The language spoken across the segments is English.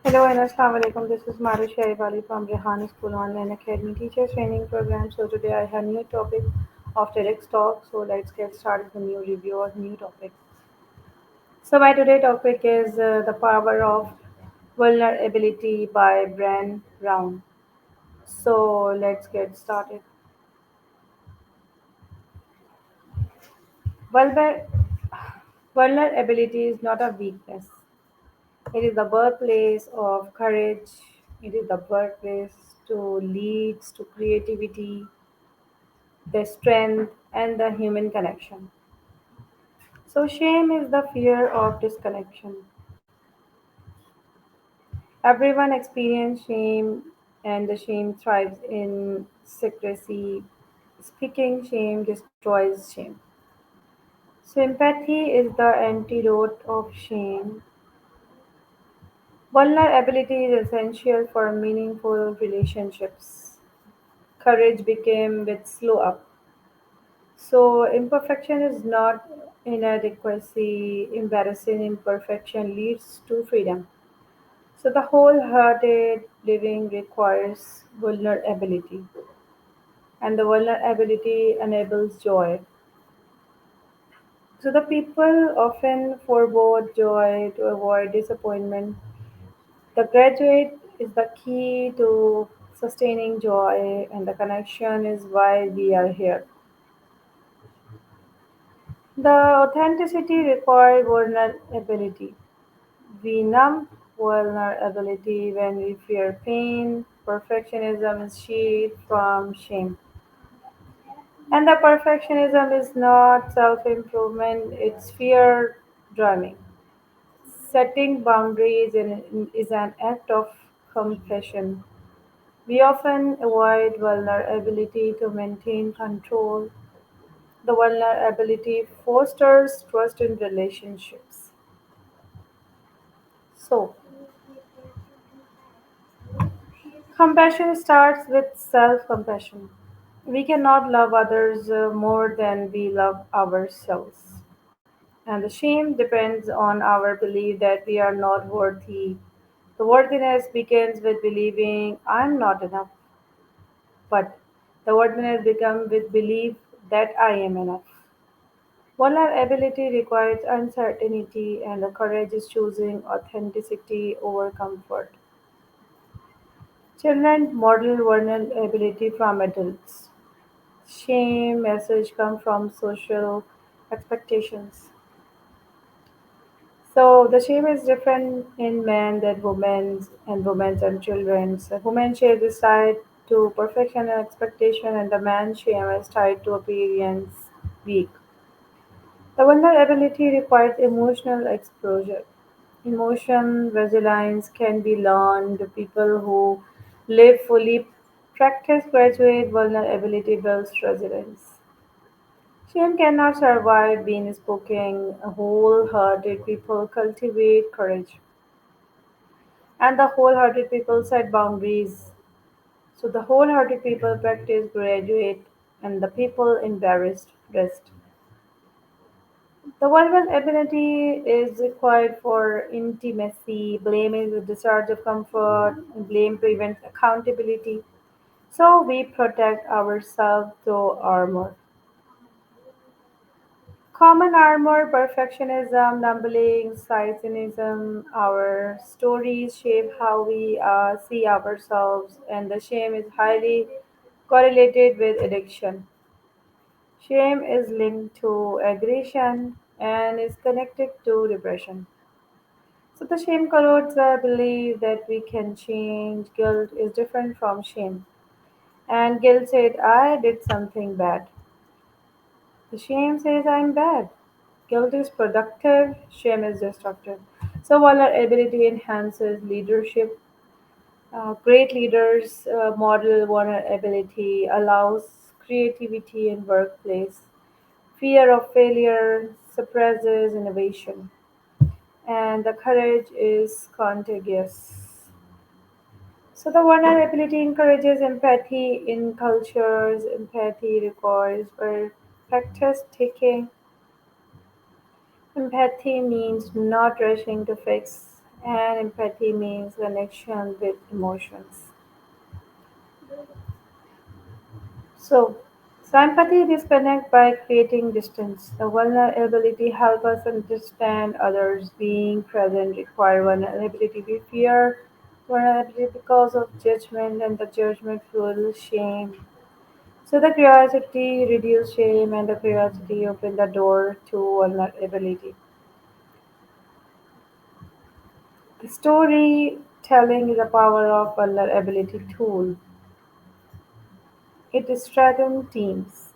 Hello and Assalamu alaikum. This is Maru Shaibali from Rehan School Online Academy Teachers Training Program. So today I have new topic of TedxTalk. So let's get started with a new review of new topic. So my today topic is the power of vulnerability by Brené Brown. So let's get started. Vulner- Vulnerability is not a weakness. It is the birthplace of courage. It is the birthplace to leads to creativity, the strength, and the human connection. So, shame is the fear of disconnection. Everyone experiences shame, and the shame thrives in secrecy. Speaking shame destroys shame. So, empathy is the antidote of shame. Vulnerability is essential for meaningful relationships. Courage became with slow up. So, imperfection is not inadequacy, embarrassing imperfection leads to freedom. So, the wholehearted living requires vulnerability, and the vulnerability enables joy. So, the people often forebode joy to avoid disappointment. The graduate is the key to sustaining joy, and the connection is why we are here. The authenticity requires vulnerability. We numb vulnerability when we fear pain. Perfectionism is shield from shame. And the perfectionism is not self improvement, it's fear driving. Setting boundaries is an act of compassion. We often avoid vulnerability to maintain control. The vulnerability fosters trust in relationships. So, compassion starts with self compassion. We cannot love others more than we love ourselves. And the shame depends on our belief that we are not worthy. The worthiness begins with believing I'm not enough, but the worthiness becomes with belief that I am enough. Vulnerability requires uncertainty, and the courage is choosing authenticity over comfort. Children model vulnerability from adults. Shame message come from social expectations. So the shame is different in men than women's and children's. Women shame is tied to perfection and expectation, and the man shame is tied to appearance weak. The vulnerability requires emotional exposure. Emotion resilience can be learned. People who live fully practice graduate vulnerability builds resilience. Shame cannot survive being spoken. Wholehearted people cultivate courage, and the wholehearted people set boundaries. So the wholehearted people practice graduate, and the people embarrassed rest. The vulnerability is required for intimacy. Blame is a discharge of comfort. Blame prevents accountability. So we protect ourselves through armor. Common armor, perfectionism, numbing, cynicism, our stories shape how we see ourselves, and the shame is highly correlated with addiction. Shame is linked to aggression and is connected to depression. So the shame corrodes our belief that we can change. Guilt is different from shame. And guilt said, I did something bad. The shame says, I'm bad. Guilt is productive, shame is destructive. So vulnerability enhances leadership. Great leaders model vulnerability, allows creativity in workplace. Fear of failure suppresses innovation, and the courage is contagious. So the vulnerability encourages empathy in cultures. Empathy requires practice taking. Empathy means not rushing to fix. and empathy means connection with emotions. So, sympathy disconnect by creating distance. The vulnerability help us understand others. Being present require vulnerability. We fear vulnerability because of judgment, and the judgment fuels shame. So the curiosity reduce shame, and the curiosity open the door to vulnerability. The storytelling is a power of vulnerability tool. It strengthens teams.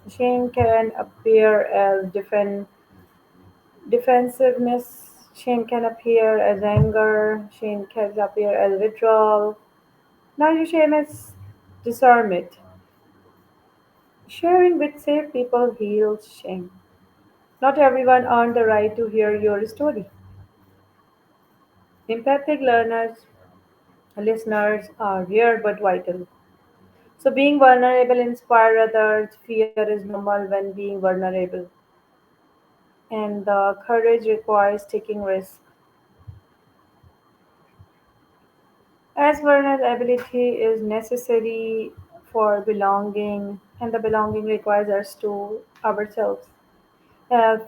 Shame can appear as defensiveness, shame can appear as anger, shame can appear as withdrawal. Now, your shame is discernment. Sharing with safe people heals shame. Not everyone earned the right to hear your story. Empathic listeners are rare but vital. So, being vulnerable inspires others. Fear is normal when being vulnerable, and the courage requires taking risks. As vulnerability is necessary for belonging, and the belonging requires us to ourselves.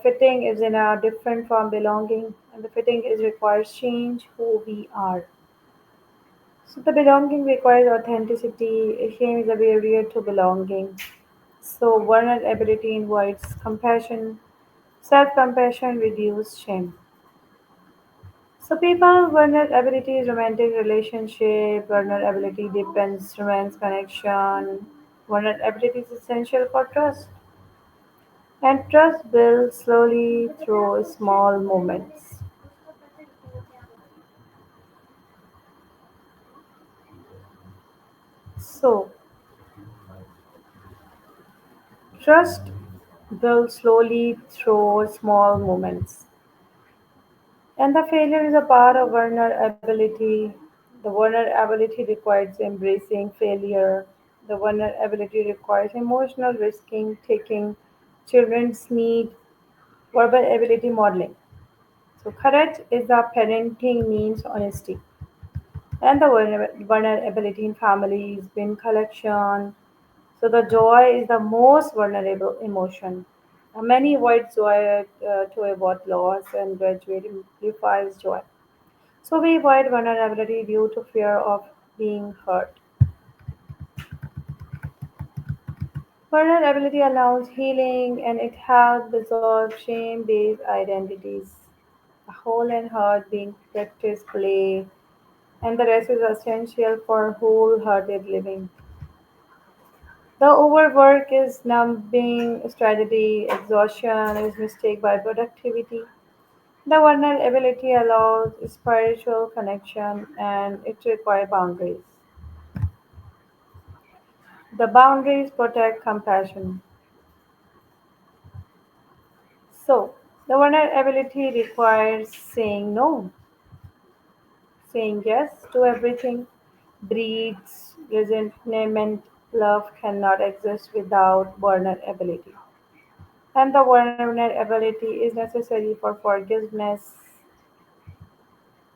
Fitting is in a different from belonging, and the fitting is requires change who we are. So the belonging requires authenticity. Shame is a barrier to belonging. So vulnerability invites compassion. Self-compassion reduces shame. So people vulnerability is romantic relationship, vulnerability depends romance connection, vulnerability is essential for trust. And trust builds slowly through small moments. So trust builds slowly through small moments. And the failure is a part of vulnerability. The vulnerability requires embracing failure. The vulnerability requires emotional risking, taking children's need, verbal ability modeling. So courage is the parenting means honesty. And the vulnerability in families, bin collection. So the joy is the most vulnerable emotion. Many avoid joy to avoid loss, and graduate amplifies joy. So we avoid vulnerability due to fear of being hurt. Vulnerability allows healing, and it helps dissolve shame based identities. The whole and heart being practice play, and the rest is essential for wholehearted living. The overwork is numbing strategy, exhaustion is mistake by productivity. The vulnerability allows spiritual connection, and it requires boundaries. The boundaries protect compassion. So, the vulnerability requires saying no, saying yes to everything, breeds resentment, love cannot exist without vulnerability. And the vulnerability is necessary for forgiveness.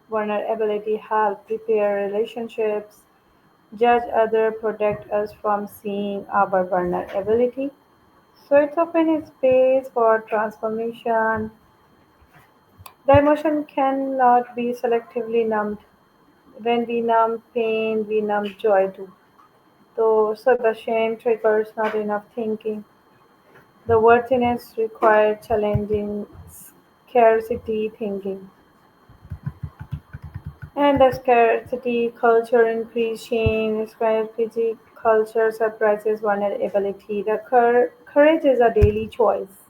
Vulnerability helps repair relationships, judge other, protect us from seeing our vulnerability. So it's open a space for transformation. The emotion cannot be selectively numbed. When we numb pain, we numb joy too. So the shame triggers not enough thinking. The worthiness requires challenging scarcity thinking. And the scarcity culture increase shame. Scarcity culture suppresses vulnerability. The courage is a daily choice.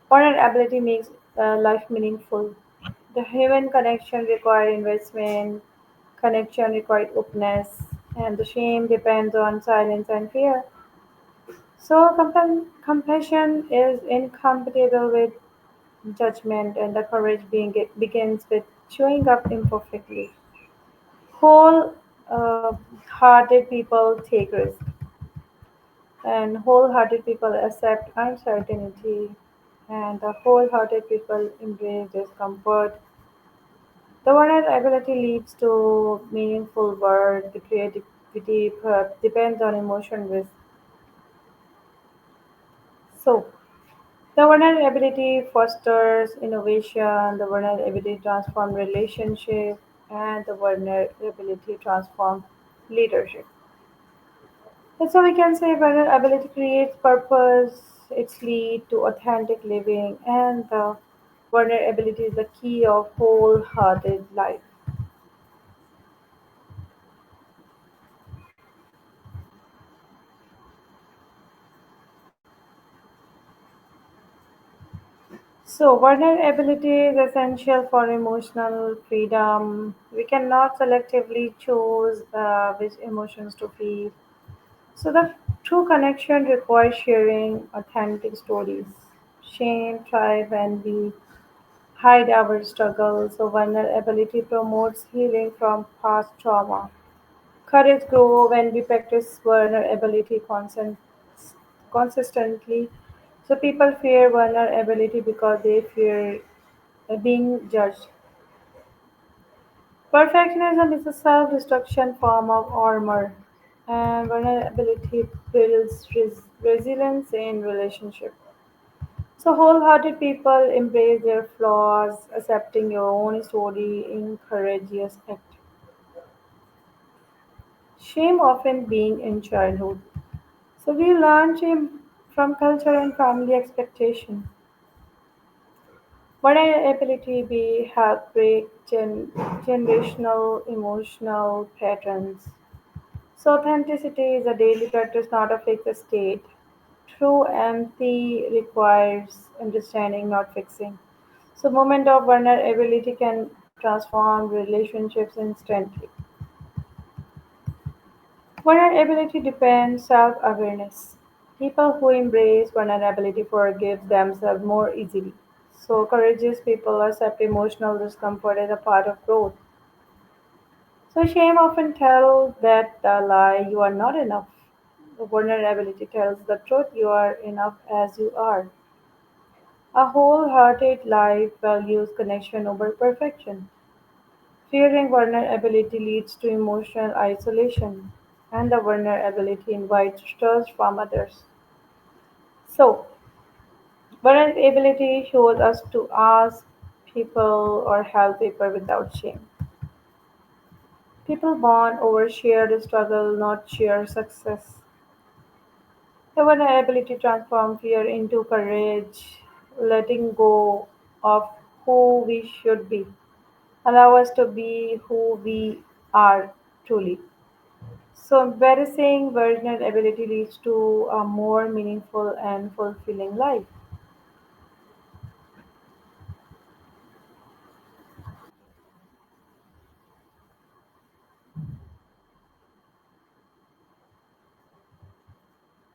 Vulnerability makes life meaningful. The human connection requires investment, connection requires openness, and the shame depends on silence and fear. So, compassion is incompatible with judgment, and the courage begins with showing up imperfectly. Whole hearted people take risks, and wholehearted people accept uncertainty, and the wholehearted people embrace discomfort. The vulnerability leads to meaningful work. The creativity depends on emotion risk. So, the vulnerability fosters innovation, the vulnerability transforms relationship, and the vulnerability transforms leadership. And so we can say vulnerability creates purpose, it's lead to authentic living, and the vulnerability is the key of wholehearted life. So, vulnerability is essential for emotional freedom. We cannot selectively choose which emotions to feel. So, the true connection requires sharing authentic stories. Shame thrives when we hide our struggles, so vulnerability promotes healing from past trauma. Courage grows when we practice vulnerability consistently. So people fear vulnerability because they fear being judged. Perfectionism is a self-destruction form of armor, and vulnerability builds resilience in relationship. So wholehearted people embrace their flaws, accepting your own story in courageous act. Shame often being in childhood. So we learn shame from culture and family expectation. Vulnerability be help break generational emotional patterns. So authenticity is a daily practice, not a fixed state. True empathy requires understanding, not fixing. So moment of vulnerability can transform relationships instantly. Vulnerability depends self-awareness. People who embrace vulnerability forgive themselves more easily. So courageous people accept emotional discomfort as a part of growth. So shame often tells that the lie you are not enough. The vulnerability tells the truth you are enough as you are. A wholehearted life values connection over perfection. Fearing vulnerability leads to emotional isolation, and the vulnerability invites trust from others. So, vulnerability shows us to ask people or help people without shame. People bond over shared struggle, not shared success. The vulnerability transforms fear into courage, letting go of who we should be, allow us to be who we are truly. So, embarrassing vulnerability leads to a more meaningful and fulfilling life.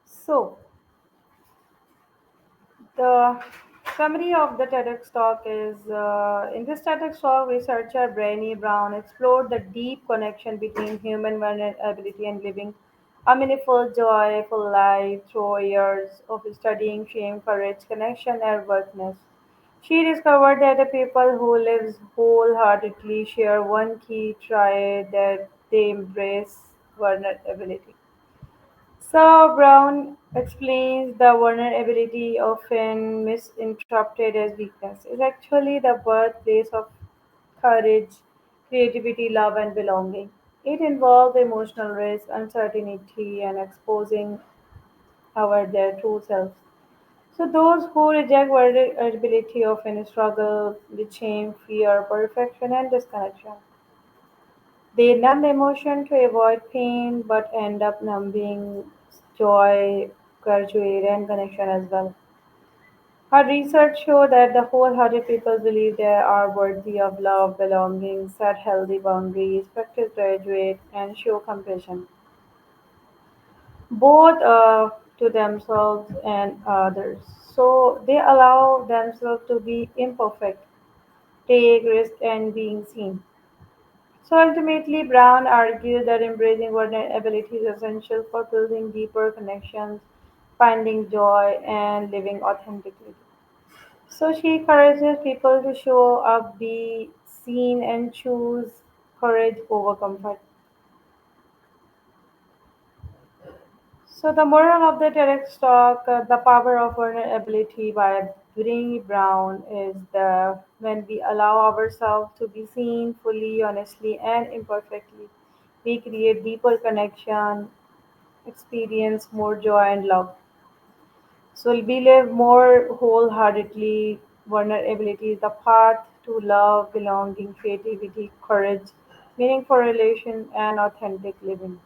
So, the summary of the TEDx talk is in this TEDx talk, researcher Brené Brown explored the deep connection between human vulnerability and living a meaningful, joyful life through years of studying shame, courage, connection, and worthiness. She discovered that the people who live wholeheartedly share one key trait that they embrace vulnerability. So Brown explains the vulnerability, often misinterpreted as weakness, is actually the birthplace of courage, creativity, love, and belonging. It involves emotional risk, uncertainty, and exposing our their true selves. So those who reject vulnerability often struggle with shame, fear, perfection, and disconnection. They numb emotion to avoid pain, but end up numbing joy, graduate, and connection as well. Her research showed that the wholehearted people believe they are worthy of love, belonging, set healthy boundaries, practice graduate, and show compassion, both to themselves and others. So they allow themselves to be imperfect, take risk, and being seen. So ultimately, Brown argues that embracing vulnerability is essential for building deeper connections, finding joy, and living authentically. So she encourages people to show up, be seen and choose courage over comfort. So the moral of the TEDx talk, The Power of Vulnerability by Brené Brown is the when we allow ourselves to be seen fully, honestly, and imperfectly, we create deeper connection, experience more joy and love. So we live more wholeheartedly. Vulnerability is the path to love, belonging, creativity, courage, meaningful relation, and authentic living.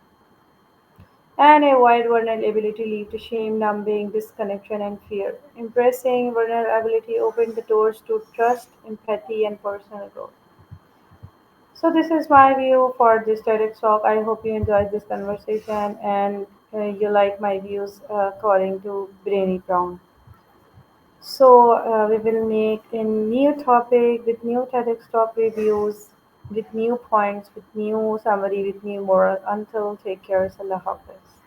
And avoid vulnerability lead to shame, numbing, disconnection, and fear. Embracing vulnerability opens the doors to trust, empathy, and personal growth. So this is my view for this TEDx talk. I hope you enjoyed this conversation and you like my views according to Brené Brown. So we will make a new topic with new TEDx talk reviews, with new points, with new summary, with new moral. Until take care, Allah Hafiz.